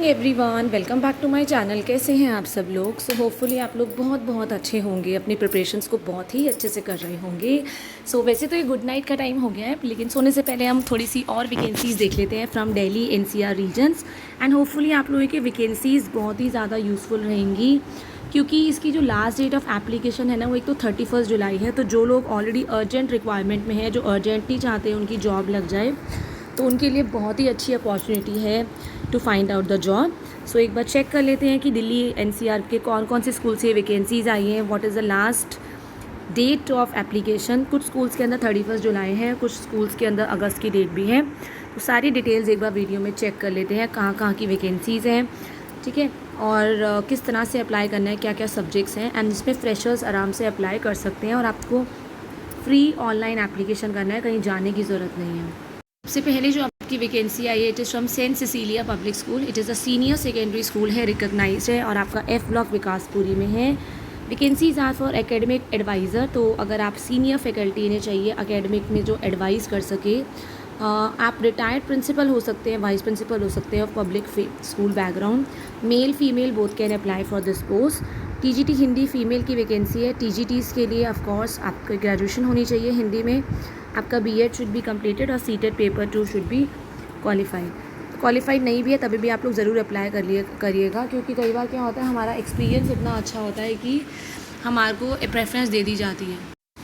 Everyone, welcome back to my channel. कैसे हैं आप सब लोग? सो होपफुली आप लोग बहुत बहुत अच्छे होंगे, अपनी प्रिपरेशंस को बहुत ही अच्छे से कर रहे होंगे। सो वैसे तो ये गुड नाइट का टाइम हो गया है, लेकिन सोने से पहले हम थोड़ी सी और वैकेंसीज़ देख लेते हैं from Delhi NCR regions. And hopefully आप लोगों की वैकेंसीज़ बहुत ही ज़्यादा यूज़फुल रहेंगी, क्योंकि इसकी जो लास्ट डेट ऑफ एप्लीकेशन है ना, वो एक तो 31 जुलाई है। तो जो लोग ऑलरेडी अर्जेंट रिक्वायरमेंट में है, जो अर्जेंटली चाहते हैं उनकी जॉब लग जाए, तो उनके लिए बहुत ही अच्छी अपॉर्चुनिटी है to find out the job. So एक बार चेक कर लेते हैं कि दिल्ली एनसीआर के कौन कौन से स्कूल से वैकेंसीज़ आई हैं, what is the last date of application. कुछ स्कूल्स के अंदर 31 जुलाई है, कुछ स्कूल्स के अंदर अगस्त की डेट भी है। तो सारी डिटेल्स एक बार वीडियो में चेक कर लेते हैं, कहाँ कहाँ की वैकेंसीज़ हैं, ठीक है, और किस तरह से अप्लाई करना है, क्या क्या सब्जेक्ट्स हैं। एंड इसमें फ्रेशर्स आराम से अप्लाई कर सकते हैं और आपको फ्री ऑनलाइन एप्लीकेशन करना है, कहीं जाने की ज़रूरत नहीं है। सबसे पहले जो आपकी वैकेंसी आई है, it is from Saint Cecilia public school. It is a senior secondary school है, रिकॉग्नाइज्ड है, और आपका एफ ब्लॉक विकासपुरी में है। Vacancies are for academic advisor. तो अगर आप सीनियर फैकल्टी इन्हें चाहिए एकेडमिक में जो एडवाइस कर सके, आप रिटायर्ड प्रिंसिपल हो सकते हैं, वाइस प्रिंसिपल हो सकते हैं, of public school background. Male female both can apply for this post. TGT Hindi female की वैकेंसी है। टीजीटीज़ के लिए ऑफ कोर्स आपको ग्रेजुएशन होनी चाहिए हिंदी में, आपका बीएड शुड बी कंप्लीटेड और seated paper 2 should be qualified नहीं भी है तभी भी आप लोग ज़रूर अप्लाई करिएगा, क्योंकि कई बार क्या होता है, हमारा एक्सपीरियंस इतना अच्छा होता है कि हमारे को प्रेफरेंस दे दी जाती है।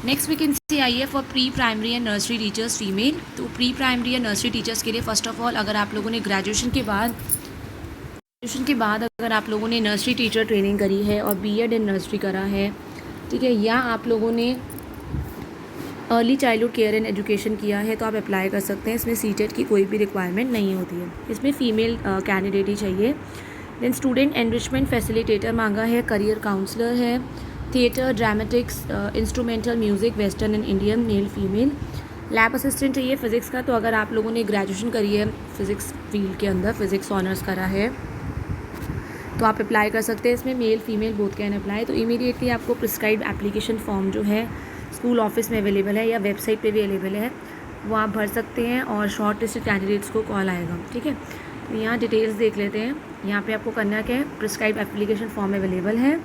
नेक्स्ट वैकेंसी आई है for pre primary and nursery teachers female. तो pre primary and nursery teachers के लिए फ़र्स्ट ऑफ ऑल, अगर आप लोगों ने ग्रेजुएशन के बाद अगर आप लोगों ने नर्सरी टीचर ट्रेनिंग करी है और बीएड इन नर्सरी करा है, ठीक है, या आप लोगों ने early childhood care and education किया है, तो आप अप्लाई कर सकते हैं। इसमें सीटेट की कोई भी रिक्वायरमेंट नहीं होती है, इसमें फ़ीमेल कैंडिडेट ही चाहिए। देन स्टूडेंट एनरिचमेंट फैसिलिटेटर मांगा है, करियर काउंसलर है, theatre, dramatics, instrumental music, western and Indian, male female. Lab assistant चाहिए फ़िज़िक्स का। तो अगर आप लोगों ने ग्रेजुएशन करी है फ़िज़िक्स फील्ड के अंदर, फ़िज़िक्स ऑनर्स करा है, तो आप अप्लाई कर सकते हैं। इसमें male female both can apply. तो इमीडिएटली आपको प्रिस्क्राइब एप्लीकेशन फॉर्म जो है स्कूल ऑफिस में अवेलेबल है या वेबसाइट पे भी अवेलेबल है, वो आप भर सकते हैं और शॉर्ट लिस्टेड कैंडिडेट्स को कॉल आएगा, ठीक है। तो यहाँ डिटेल्स देख लेते हैं। यहाँ पे आपको करना क्या है, प्रिस्क्राइब एप्लीकेशन फॉर्म अवेलेबल है,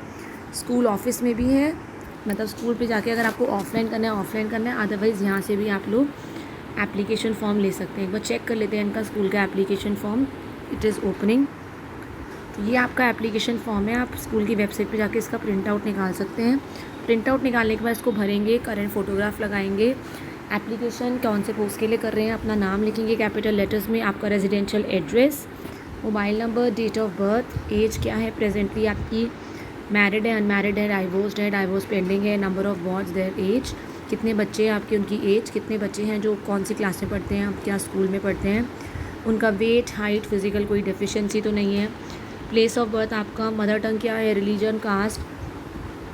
स्कूल ऑफिस में भी है, मतलब स्कूल पे जाके अगर आपको ऑफलाइन करना है, अदरवाइज़ यहाँ से भी आप लोग एप्लीकेशन फॉर्म ले सकते हैं। एक बार चेक कर लेते हैं इनका स्कूल का application form. It is opening. तो ये आपका एप्लीकेशन फॉर्म है, आप स्कूल की वेबसाइट पे जाके इसका प्रिंट आउट निकाल सकते हैं। प्रिंट आउट निकालने के बाद इसको भरेंगे, करंट फ़ोटोग्राफ लगाएंगे, एप्लीकेशन कौन से पोस्ट के लिए कर रहे हैं, अपना नाम लिखेंगे कैपिटल लेटर्स में, आपका residential address, mobile number, date of birth, age क्या है प्रेजेंटली आपकी, मैरिड है, अनमैरिड है, डाइवोर्स पेंडिंग है, number of wards, their age, कितने बच्चे हैं आपके, उनकी एज, कितने बच्चे हैं जो कौन सी क्लास में पढ़ते हैं, आप क्या स्कूल में पढ़ते हैं, उनका वेट, हाइट, फिज़िकल कोई डेफिशिएंसी तो नहीं है, प्लेस ऑफ बर्थ आपका, मदर टंग क्या है, रिलीजन, कास्ट,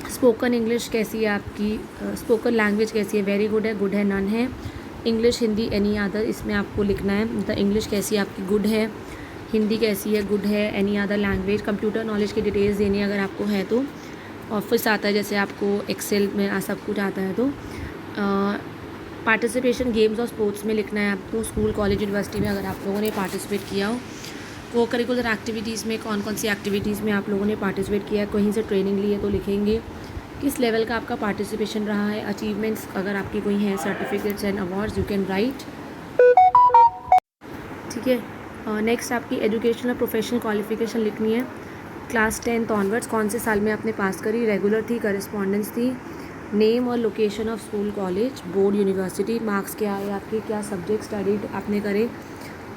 स्पोकन इंग्लिश कैसी है आपकी, स्पोकन लैंग्वेज कैसी है, वेरी गुड है, नन है, इंग्लिश, हिंदी, एनी अदर, इसमें आपको लिखना है। मतलब इंग्लिश कैसी है आपकी, गुड है, हिंदी कैसी है, गुड है, any other language, computer knowledge की डिटेल्स देनी है अगर आपको है तो, ऑफिस आता है जैसे आपको एक्सेल में सब कुछ आता है तो, पार्टिसिपेशन गेम्स और स्पोर्ट्स में लिखना है आपको, स्कूल कॉलेज यूनिवर्सिटी में अगर आप लोगों ने पार्टिसिपेट किया हो, को करिकुलर एक्टिविटीज़ में कौन कौन सी एक्टिविटीज़ में आप लोगों ने पार्टिसिपेट किया है, कहीं से ट्रेनिंग ली है तो लिखेंगे, किस लेवल का आपका पार्टिसिपेशन रहा है, अचीवमेंट्स अगर आपकी कोई हैं, certificates and awards you can write, ठीक है। नेक्स्ट आपकी एजुकेशनल प्रोफेशनल क्वालिफिकेशन लिखनी है, क्लास 10th ऑनवर्ड्स, कौन से साल में आपने पास करी, रेगुलर थी, करस्पॉन्डेंस थी, नेम और location of school, college, board, university, marks क्या है आपके, क्या सब्जेक्ट स्टडीड आपने करे,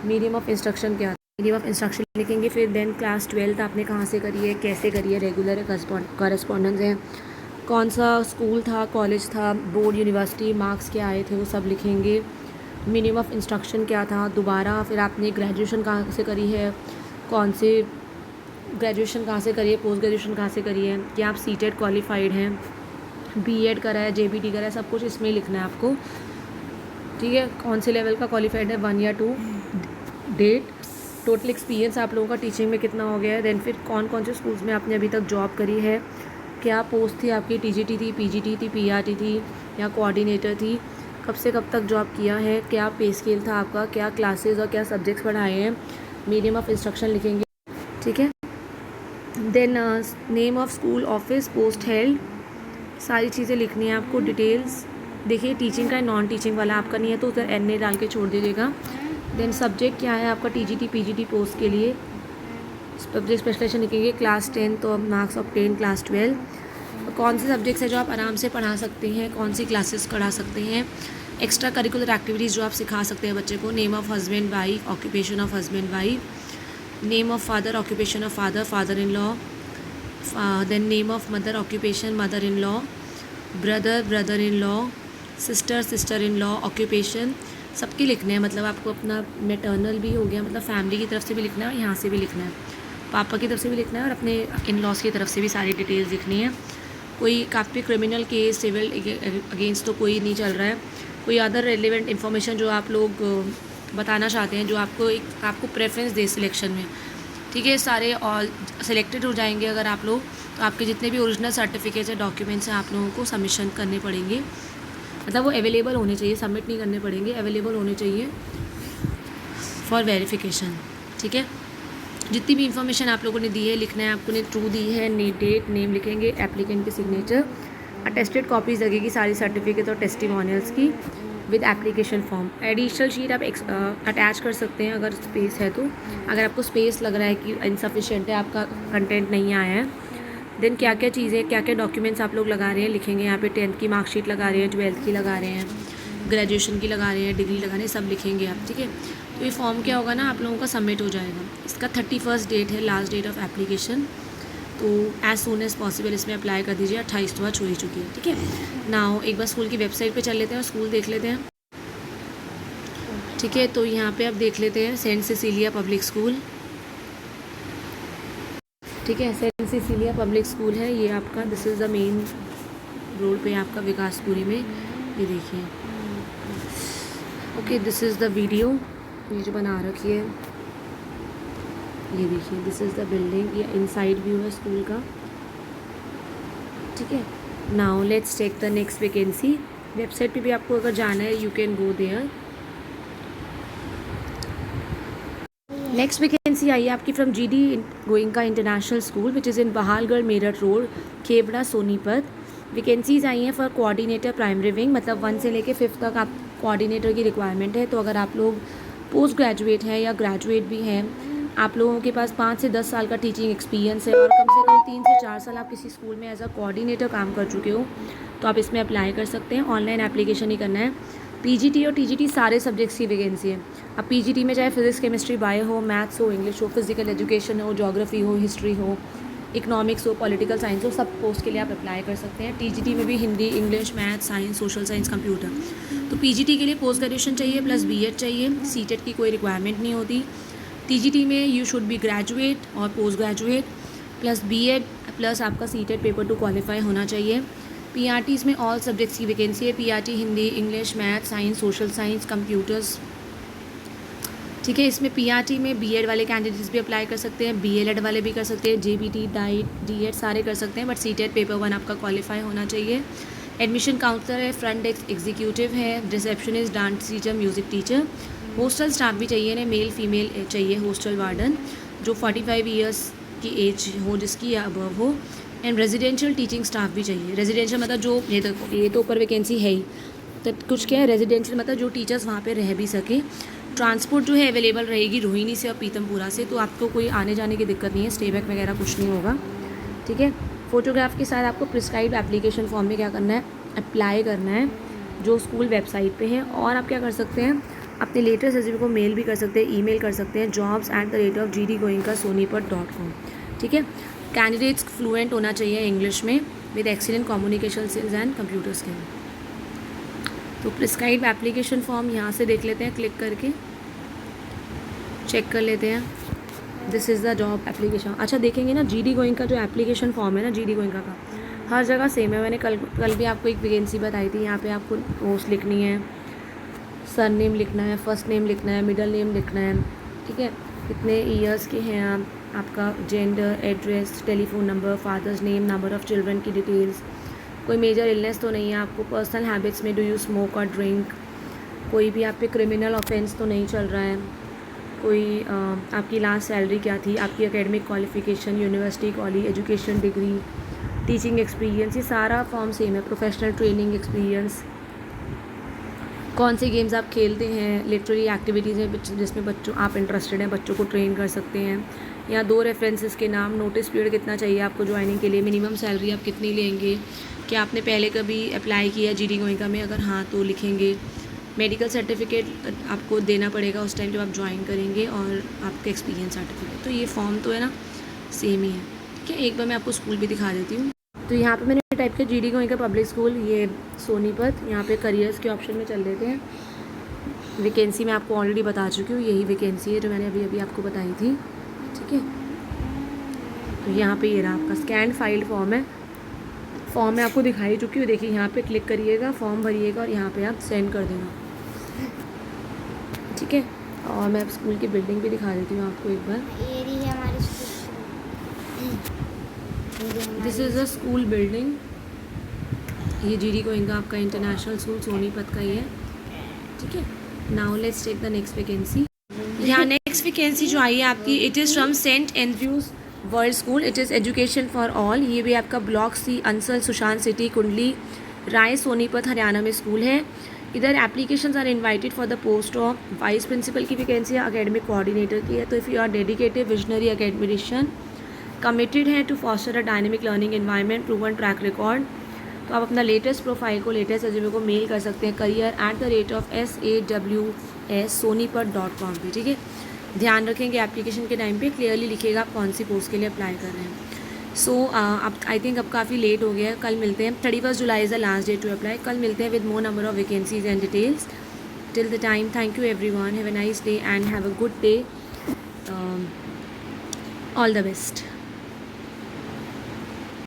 मीडियम ऑफ इंस्ट्रक्शन क्या, मीडियम ऑफ इंस्ट्रक्शन लिखेंगे। फिर देन क्लास 12th आपने कहाँ से करी है, कैसे करी है, रेगुलर है, करस्पॉन्डेंस है, कौन सा स्कूल था, कॉलेज था, बोर्ड, यूनिवर्सिटी, मार्क्स क्या आए थे वो सब लिखेंगे, मिनिमम ऑफ इंस्ट्रक्शन क्या था, दोबारा फिर आपने ग्रेजुएशन कहाँ से करी है, कौन से ग्रेजुएशन कहाँ से करी है, पोस्ट ग्रेजुएशन कहाँ से करी है, क्या आप सीटेट क्वालिफाइड हैं, बीएड करा है, जेबीटी करा है, सब कुछ इसमें लिखना है आपको, ठीक है। कौन से लेवल का क्वालिफाइड है, 1 या 2, डेट, टोटल एक्सपीरियंस आप लोगों का टीचिंग में कितना हो गया है, देन फिर कौन कौन से स्कूल्स में आपने अभी तक जॉब करी है, क्या पोस्ट थी आपकी, टीजीटी थी, पीजीटी थी, पीआरटी थी या कोऑर्डिनेटर थी, कब से कब तक जॉब किया है, क्या पे स्केल था आपका, क्या क्लासेस और क्या सब्जेक्ट्स पढ़ाए हैं, मीडियम ऑफ इंस्ट्रक्शन लिखेंगे, ठीक है। Then name of school, office, post held, सारी चीज़ें लिखनी है आपको, डिटेल्स। देखिए टीचिंग का है, नॉन टीचिंग वाला आपका नहीं है तो उधर एन ए डाल के छोड़ दीजिएगा। देन सब्जेक्ट क्या है आपका, टीजीटी पीजीटी पोस्ट के लिए सब्जेक्ट स्पेशलाइजेशन लिखेंगे, क्लास 10 तो मार्क्स ऑफ 10, क्लास 12। कौन से सब्जेक्ट्स है जो आप आराम से पढ़ा सकते हैं, कौन सी क्लासेस पढ़ा सकते हैं, एक्स्ट्रा करिकुलर एक्टिविटीज़ जो आप सिखा सकते हैं बच्चे को। Name of husband wife, occupation of husband wife, name of father, occupation of father, father in law, then name of mother, occupation mother in law, brother, brother in law, sister, sister in law, occupation सबके लिखने हैं। मतलब आपको अपना maternal भी हो गया, मतलब फैमिली की तरफ से भी लिखना है और यहाँ से भी लिखना है, पापा की तरफ से भी लिखना है और अपने इन लॉज की तरफ से भी सारी डिटेल्स लिखनी है। कोई काफ़ी क्रिमिनल केस, सिविल अगेंस्ट तो कोई नहीं चल रहा है। कोई अदर रेलिवेंट इन्फॉर्मेशन जो आप लोग बताना चाहते हैं, जो आपको प्रेफरेंस दे सिलेक्शन में, ठीक है। सारे और सिलेक्टेड हो जाएंगे अगर आप लोग, तो आपके जितने भी ओरिजिनल सर्टिफिकेट्स हैं, डॉक्यूमेंट्स हैं, आप लोगों को सबमिशन करने पड़ेंगे। मतलब वो अवेलेबल होने चाहिए, सबमिट नहीं करने पड़ेंगे, अवेलेबल होने चाहिए फॉर वेरिफिकेशन, ठीक है। जितनी भी इन्फॉर्मेशन आप लोगों ने दी है लिखना है आपको ने, ट्रू दी है, डेट, नेम लिखेंगे, एप्लीकेंट की सिग्नेचर, अटेस्टेड कॉपीज़ लगेगी सारी सर्टिफिकेट और टेस्टिमोनियल्स की with application form. Additional sheet आप अटैच कर सकते हैं अगर स्पेस है तो, अगर आपको स्पेस लग रहा है कि इनसफिशिएंट है, आपका कंटेंट नहीं आया है। देन क्या क्या चीज़ें, क्या क्या डॉक्यूमेंट्स आप लोग लगा रहे हैं लिखेंगे यहाँ पे। 10th की मार्कशीट लगा रहे हैं, 12th की लगा रहे हैं, ग्रेजुएशन की लगा रहे हैं, डिग्री लगा रहे हैं, सब लिखेंगे आप, ठीक है। तो ये फॉर्म क्या होगा ना, आप लोगों का सबमिट हो जाएगा। इसका 31 डेट है, लास्ट डेट ऑफ एप्लीकेशन, तो एज सून एज़ पॉसिबल इसमें अप्लाई कर दीजिए। 28 तो आज हो ही चुकी है, ठीक है। नाउ एक बार स्कूल की वेबसाइट पे चल लेते हैं और स्कूल देख लेते हैं, ठीक है। तो यहाँ पे आप देख लेते हैं सेंट सिसिलिया पब्लिक स्कूल, ठीक है। सेंट सिसिलिया पब्लिक स्कूल है ये आपका, this is the main road पे आपका विकासपुरी में, ये देखिए। Okay, this is the video, ये जो बना रखी है ये देखिए, दिस इज़ द बिल्डिंग, ये इनसाइड व्यू है स्कूल का, ठीक है। Now let's check the next vacancy. Website पे भी आपको अगर जाना है, you can go there. Next vacancy आई है आपकी from GD Goenka international school which is in Bahalgarh Meerut road, खेबड़ा Sonipat. Vacancies आई हैं फॉर कोऑर्डिनेटर प्राइमरी विंग, मतलब 1 से लेके 5 तक आप कोऑर्डिनेटर की रिक्वायरमेंट है। तो अगर आप लोग पोस्ट ग्रेजुएट हैं या ग्रेजुएट भी हैं, आप लोगों के पास 5 से 10 साल का टीचिंग एक्सपीरियंस है और कम से कम 3 से 4 साल आप किसी स्कूल में एज अ कोऑर्डिनेटर काम कर चुके हो, तो आप इसमें अप्लाई कर सकते हैं। ऑनलाइन एप्लीकेशन ही करना है। पीजीटी और टीजीटी सारे सब्जेक्ट्स की वैकेंसी है। अब पीजीटी में चाहे फिजिक्स, केमिस्ट्री, बायो हो, मैथ्स हो, इंग्लिश हो, फिजिकल एजुकेशन हो, ज्योग्राफी हो, हिस्ट्री हो, इकोनॉमिक्स हो, पॉलिटिकल साइंस हो, सब पोस्ट के लिए आप अप्लाई कर सकते हैं। टीजीटी में भी Hindi, English, maths, science, social science, computer. तो पीजीटी के लिए पोस्ट ग्रेजुएशन चाहिए प्लस बीएड चाहिए, सीटेट की कोई रिक्वायरमेंट नहीं होती। टीजीटी में यू शुड बी ग्रेजुएट और post graduate plus BEd plus आपका सीटेट पेपर 2 क्वालिफाई होना चाहिए। पीआरटी इसमें ऑल सब्जेक्ट्स की वैकेंसी है। PRT Hindi, English, math, science, social science, computers, ठीक है। इसमें पीआरटी में बीएड वाले कैंडिडेट्स भी अप्लाई कर सकते हैं, बीएलएड वाले भी कर सकते हैं, जेबीटी, डाइट, डीएड सारे कर सकते हैं, बट सीटेट पेपर 1 आपका क्वालिफाई होना चाहिए। एडमिशन काउंसलर है, फ्रंट डेस्क एग्जीक्यूटिव है, receptionist, dance teacher, music teacher. Hostel staff भी चाहिए ना, मेल फीमेल चाहिए। हॉस्टल वार्डन जो 45 ईयर्स की एज हो, जिसकी अबव हो, एंड रेजिडेंशियल टीचिंग स्टाफ भी चाहिए। रेजिडेंशियल मतलब जो ये तो ऊपर वैकेंसी है ही, तो कुछ क्या है रेजिडेंशियल मतलब जो टीचर्स वहाँ पे रह भी सके। ट्रांसपोर्ट जो है अवेलेबल रहेगी रोहिणी से और पीतमपुरा से, तो आपको कोई आने जाने की दिक्कत नहीं है, स्टे बैक वगैरह कुछ नहीं होगा, ठीक है। फ़ोटोग्राफ के साथ आपको प्रिस्क्राइब एप्लीकेशन फॉर्म में क्या करना है, अप्लाई करना है जो स्कूल वेबसाइट पे है। और आप क्या कर सकते हैं, अपने लेटेस्ट रेज्यूमे को मेल भी कर सकते हैं, ईमेल कर सकते हैं jobs@gdgoenka.sonipat.com, ठीक है। कैंडिडेट्स फ्लुएंट होना चाहिए इंग्लिश में with excellent communication skills and computer skill. तो प्रिस्क्राइब एप्लीकेशन फॉर्म यहाँ से देख लेते हैं, क्लिक करके चेक कर लेते हैं। This is the job application. अच्छा देखेंगे ना, जीडी गोइंग का जो एप्लीकेशन फॉर्म है ना, जीडी गोइंका का हर जगह सेम है। मैंने कल भी आपको एक वैकेंसी बताई थी, यहाँ पे आपको पोस्ट लिखनी है, सर नेम लिखना है, फर्स्ट नेम लिखना है, मिडल नेम लिखना है, ठीक है। कितने ईयर्स के हैं आप, आपका gender, address, telephone number, father's name, number of children की डिटेल्स, कोई मेजर इलनेस तो नहीं है आपको, पर्सनल हैबिट्स में डू यू स्मोक और ड्रिंक, कोई भी आप पे क्रिमिनल ऑफेंस तो नहीं चल रहा है, कोई आपकी लास्ट सैलरी क्या थी, आपकी academic qualification, university, college, education, degree, teaching experience, ये सारा फॉर्म सेम है। प्रोफेशनल ट्रेनिंग एक्सपीरियंस, कौन से गेम्स आप खेलते हैं, लिटरेरी एक्टिविटीज़ में जिसमें बच्चों आप इंटरेस्टेड हैं, बच्चों को ट्रेन कर सकते हैं। या 2 रेफरेंसेस के नाम, नोटिस पीरियड कितना चाहिए आपको ज्वाइनिंग के लिए, मिनिमम सैलरी आप कितनी लेंगे, क्या आपने पहले कभी अप्लाई किया जीडी गोइंका में, अगर हाँ तो लिखेंगे। मेडिकल सर्टिफिकेट आपको देना पड़ेगा उस टाइम जब आप ज्वाइन करेंगे, और आपका एक्सपीरियंस सर्टिफिकेट। तो ये फॉर्म तो है ना सेम ही है, ठीक है। एक बार मैं आपको स्कूल भी दिखा देती हूँ। तो यहाँ पे मैंने टाइप किया जीडी गोइंका पब्लिक स्कूल, ये सोनीपत। यहाँ पे करियर्स के ऑप्शन में चल देते हैं। वैकेंसी मैं आपको ऑलरेडी बता चुकी हूँ, यही वैकेंसी है जो मैंने अभी आपको बताई थी, ठीक है। तो यहाँ पे ये रहा आपका स्कैन फाइल फॉर्म है। फॉर्म मैं आपको दिखाई चुकी हूँ, देखिए यहाँ पे क्लिक करिएगा, फॉर्म भरिएगा और यहाँ पे आप सेंड कर देना, ठीक है। और मैं अब स्कूल की बिल्डिंग भी दिखा देती हूँ आपको एक बार। ये रही है हमारी school. This is a school building. ये जीडी गोइंका आपका इंटरनेशनल स्कूल सोनीपत का ही है, ठीक है। Now let's take the next vacancy. यहाँ नेक्स्ट वैकेंसी जो आई है आपकी, it is from Saint Andrew's world school, it is education for all. ये भी आपका block C, Ansal, Sushant city, Kundli, Rai, Sonipat, Haryana में स्कूल है। इधर applications are invited for the post of vice principal की वैकेंसी है, अकेडमिक कोऑर्डिनेटर की है। तो if you are dedicated, visionary academician, committed है to foster a dynamic learning environment, proven track record, तो आप अपना लेटेस्ट प्रोफाइल को, लेटेस्ट रेज्यूमे को मेल कर सकते हैं career@saws.sonipat.com पे, ठीक है। ध्यान रखेंगे एप्लीकेशन के टाइम पे क्लियरली लिखिएगा आप कौन सी पोस्ट के लिए अप्लाई कर रहे हैं। सो अब आई थिंक अब काफ़ी लेट हो गया है, कल मिलते हैं। 31 July is the last day to apply. कल मिलते हैं with more number of vacancies and details. Till the time, thank you everyone, have a nice day and have a good day, all the best.